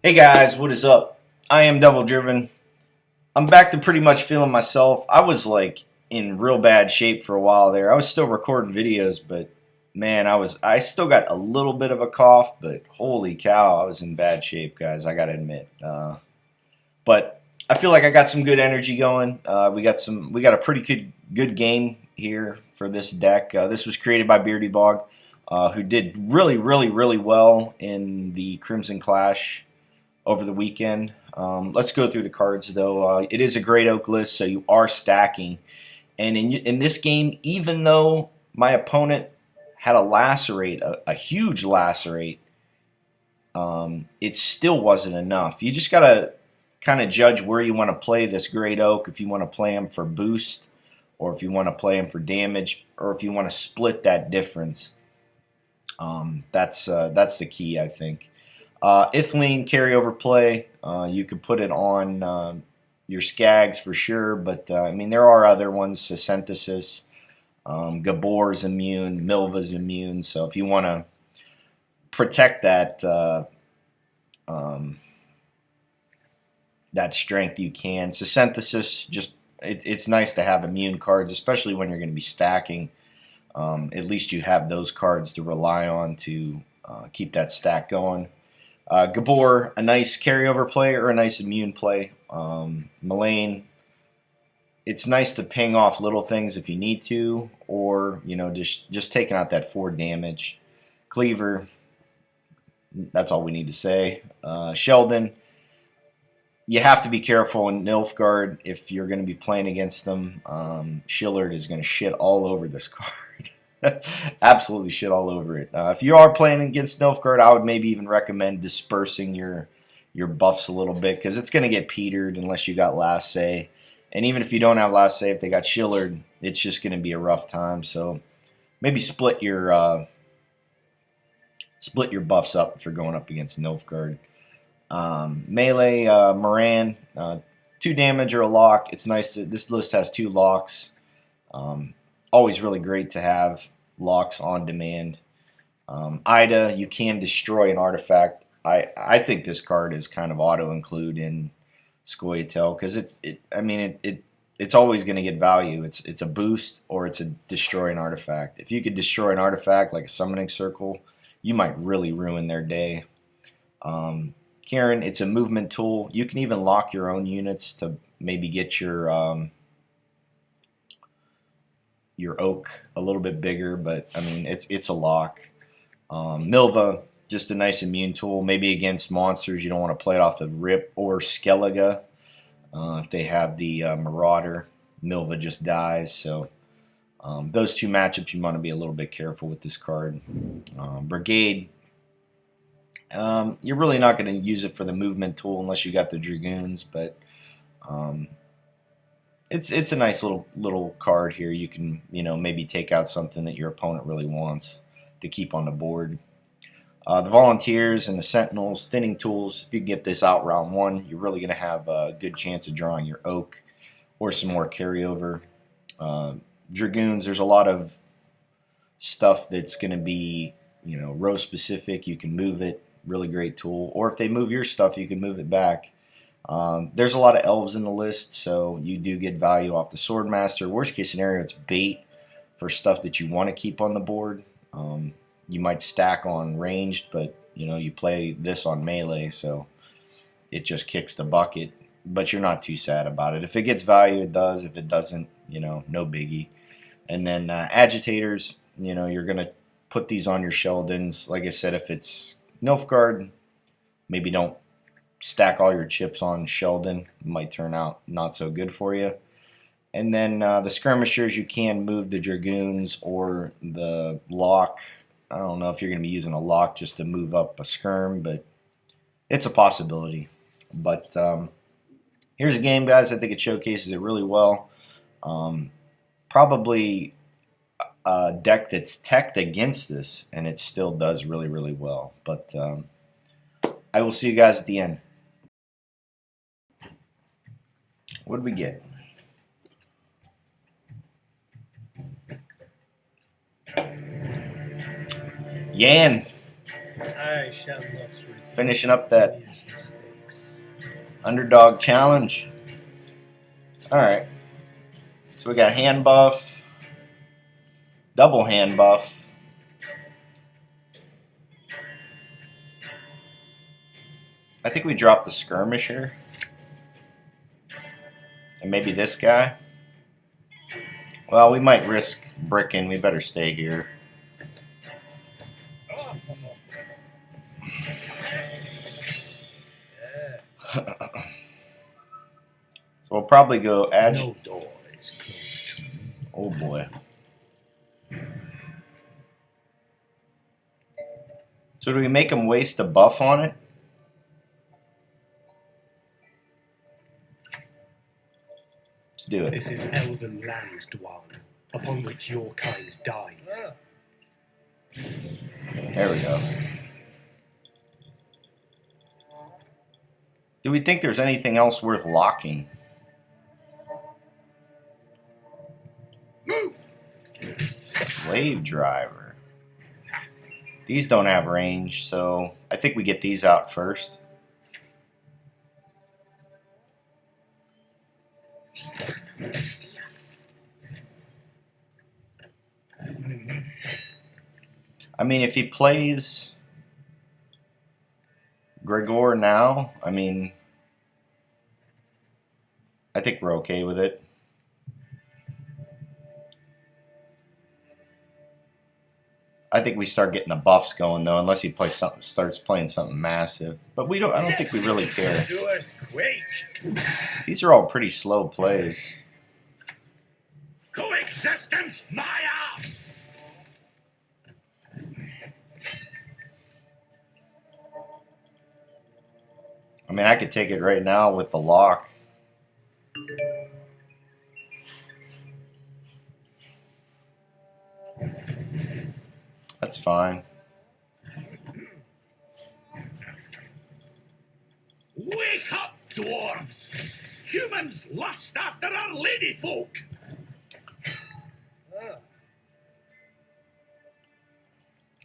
Hey guys, what is up? I am Devil Driven. I'm back to pretty much feeling myself. I was like in real bad shape for a while there. I was still recording videos, but man, I still got a little bit of a cough, but holy cow, I was in bad shape, guys. I gotta admit. But I feel like I got some good energy going. We got a pretty good game here for this deck. This was created by beardybog, who did really well in the Crimson Clash over the weekend. Let's go through the cards, though. It is a Great Oak list, so you are stacking. And in this game, even though my opponent had a lacerate, a huge lacerate, it still wasn't enough. You just got to kind of judge where you want to play this Great Oak, if you want to play him for boost, or if you want to play him for damage, or if you want to split that difference. That's the key, I think. Ithling carryover play, you could put it on your Skags for sure, but I mean there are other ones. Synthesis, Gabor's immune, Milva's immune. So if you want to protect that that strength, you can. So synthesis, it's nice to have immune cards, especially when you're going to be stacking. At least you have those cards to rely on to keep that stack going. Gabor, a nice carryover play or a nice immune play. Mullane, it's nice to ping off little things if you need to, or just taking out that 4 damage. Cleaver, that's all we need to say. Sheldon, you have to be careful in Nilfgaard if you're going to be playing against them. Shillard is going to shit all over this card. Absolutely shit all over it. If you are playing against Nilfgaard, I would maybe even recommend dispersing your buffs a little bit, because it's going to get petered unless you got Last Say. And even if you don't have Last Say, if they got Shillard, it's just going to be a rough time. So maybe split your buffs up if you're going up against Nilfgaard. Melee, Moran, 2 damage or a lock. It's nice that this list has 2 locks. Always really great to have locks on demand. Ida, you can destroy an artifact. I think this card is kind of auto-include in Scoia'Tael, because it's always going to get value. It's a boost or it's a destroy an artifact. If you could destroy an artifact like a summoning circle, you might really ruin their day. Karen, it's a movement tool. You can even lock your own units to maybe get your oak a little bit bigger, but I mean it's a lock. Milva, just a nice immune tool, maybe against monsters you don't want to play it off the rip, or Skellige. If they have the Marauder, Milva just dies. So those 2 matchups you want to be a little bit careful with this card. Brigade, you're really not going to use it for the movement tool unless you got the Dragoons, but it's a nice little card here. You can maybe take out something that your opponent really wants to keep on the board. The Volunteers and the Sentinels, thinning tools. If you can get this out round 1, you're really going to have a good chance of drawing your Oak or some more carryover. Dragoons, there's a lot of stuff that's going to be row specific. You can move it, really great tool. Or if they move your stuff, you can move it back. There's a lot of elves in the list, so you do get value off the Swordmaster. Worst case scenario, it's bait for stuff that you want to keep on the board. You might stack on ranged, but you play this on melee, so it just kicks the bucket. But you're not too sad about it. If it gets value, it does. If it doesn't, no biggie. And then agitators, you're gonna put these on your Sheldons. Like I said, if it's Nilfgaard, maybe don't stack all your chips on Sheldon. It might turn out not so good for you. And then the skirmishers, you can move the Dragoons or the lock. I don't know if you're going to be using a lock just to move up a skirm, but it's a possibility. But here's a game, guys. I think it showcases it really well. Probably a deck that's teched against this, and it still does really well. But I will see you guys at the end. What did we get? Yan. I shall not repeat Finishing up that his mistakes. underdog challenge. Alright. So we got hand buff, double hand buff. I think we dropped the skirmisher. And maybe this guy. Well, we might risk bricking. We better stay here. So we'll probably go No door is closed. Oh boy. So do we make him waste a buff on it? Let's do it. This is elven land, Dwan, upon which your kind dies. There we go. Do we think there's anything else worth locking? Move! Slave driver. These don't have range, so I think we get these out first. See us. I mean, if he plays Gregor now, I mean, I think we're okay with it. I think we start getting the buffs going though, unless he plays something, starts playing something massive. But we don't. I don't think we really care. Doers quake. These are all pretty slow plays. Coexistence, my ass. I mean, I could take it right now with the lock. That's fine. Wake up, dwarves! Humans lust after our ladyfolk.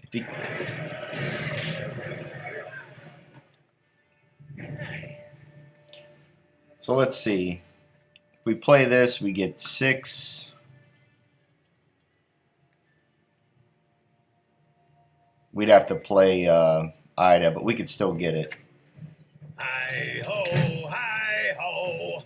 If he... So let's see. If we play this, we get 6. We'd have to play Ida, but we could still get it. Hi ho, hi ho.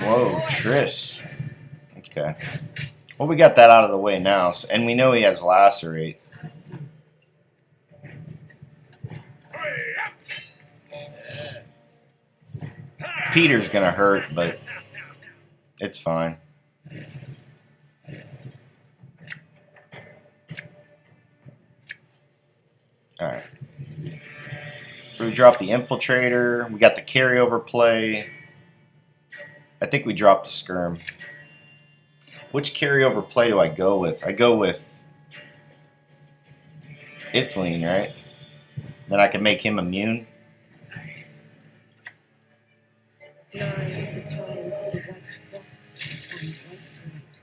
Whoa, Triss. Okay. Well, we got that out of the way now, and we know he has Lacerate. Peter's gonna hurt, but it's fine. Alright. So we dropped the Infiltrator. We got the carryover play. I think we dropped the Skirm. Which carryover play do I go with? I go with Ifling, right? Then I can make him immune. Now is the time for the white frost and white night.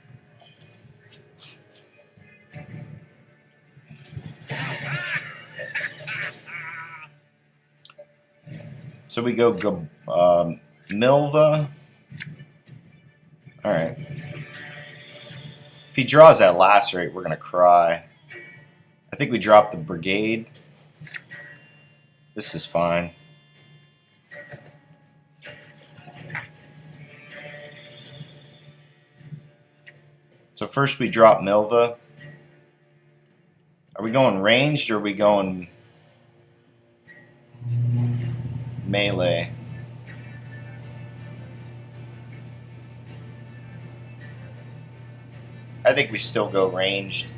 So we go Milva. Alright. If he draws that Lacerate, we're going to cry. I think we drop the Brigade. This is fine. So first we drop Milva. Are we going ranged or are we going melee? I think we still go ranged.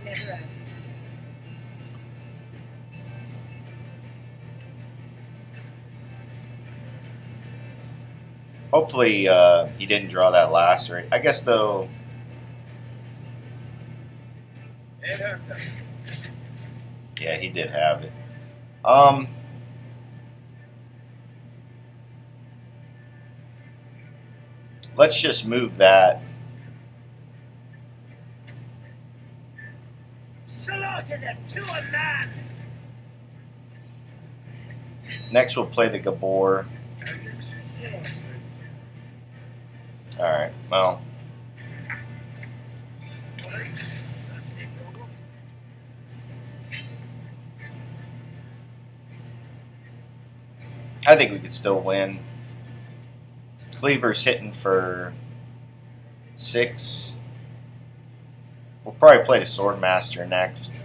Never Hopefully he didn't draw that Lacerate. I guess though. Yeah, he did have it. Let's just move that. Slaughter them to a man! Next, we'll play the Gabor. Alright, well. I think we could still win. Cleaver's hitting for 6. We'll probably play the Swordmaster next.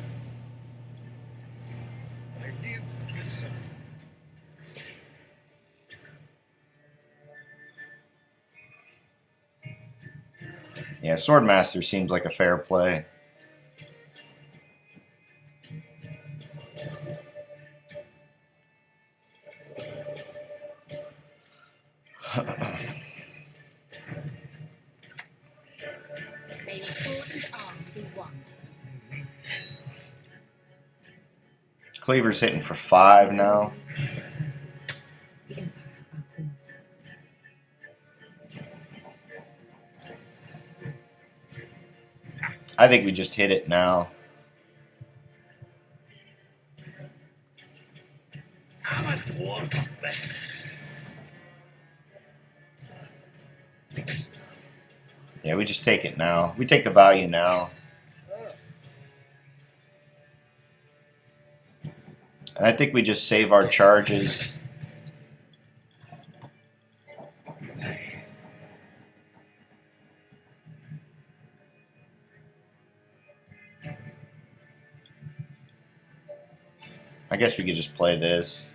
Yeah, Swordmaster seems like a fair play. May your sword and arm be one. Cleaver's hitting for 5 now. Sacrifices. The Empire our cause. I think we just hit it now. I'm a dwarf of business. Yeah, we just take it now. We take the value now. And I think we just save our charges. I guess we could just play this.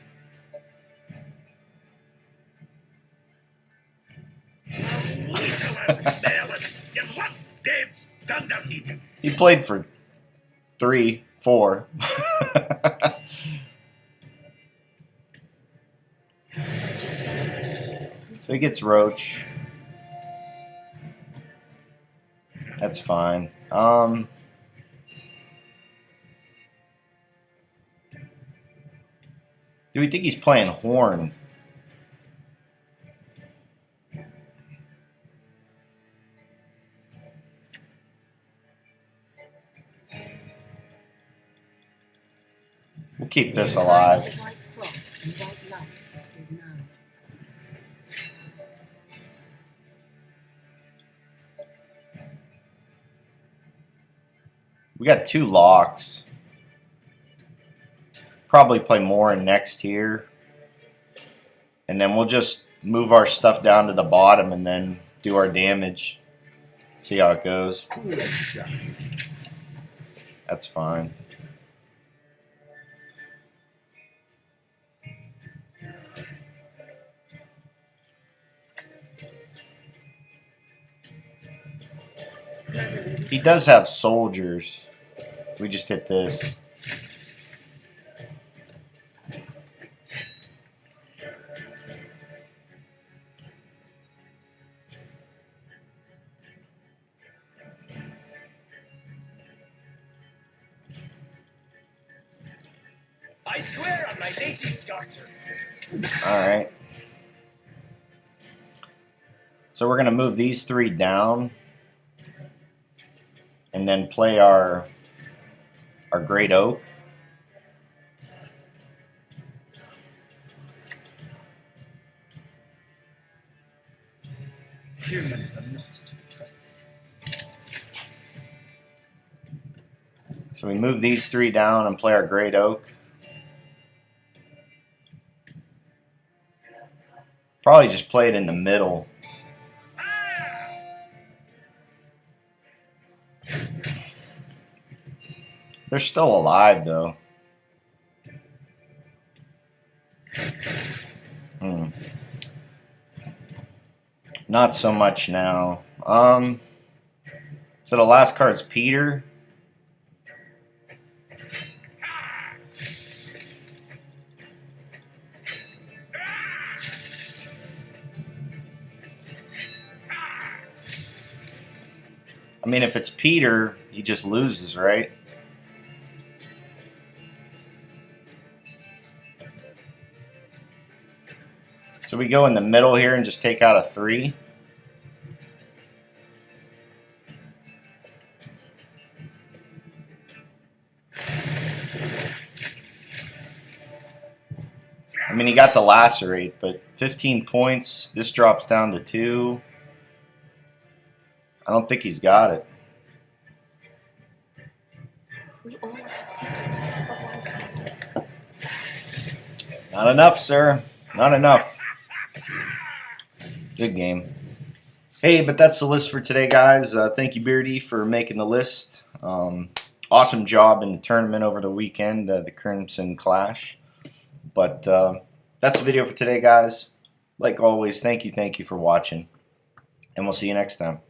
Nicholas Melons, you want dead standard heat. He played for 3, 4. So he gets Roach. That's fine. Do we think he's playing Horn? We'll keep this alive. White frost and white light is now. We got 2 locks. Probably play more in next here. And then we'll just move our stuff down to the bottom and then do our damage. See how it goes. That's fine. He does have soldiers. We just hit this. I swear on my lady Scoia'Tael. Alright. So we're going to move these 3 down. And then play our Great Oak. Humans are not to be trusted. So we move these 3 down and play our Great Oak. Probably just play it in the middle. They're still alive, though. Not so much now. So the last card's Peter. I mean, if it's Peter, he just loses, right? So we go in the middle here and just take out a 3. I mean, he got the lacerate, but 15 points. This drops down to 2. I don't think he's got it. We all have secrets of one kind. Not enough, sir. Not enough. Good game. Hey, but that's the list for today, guys. Thank you, Beardy, for making the list. Awesome job in the tournament over the weekend, the Crimson Clash. But that's the video for today, guys. Like always, thank you for watching. And we'll see you next time.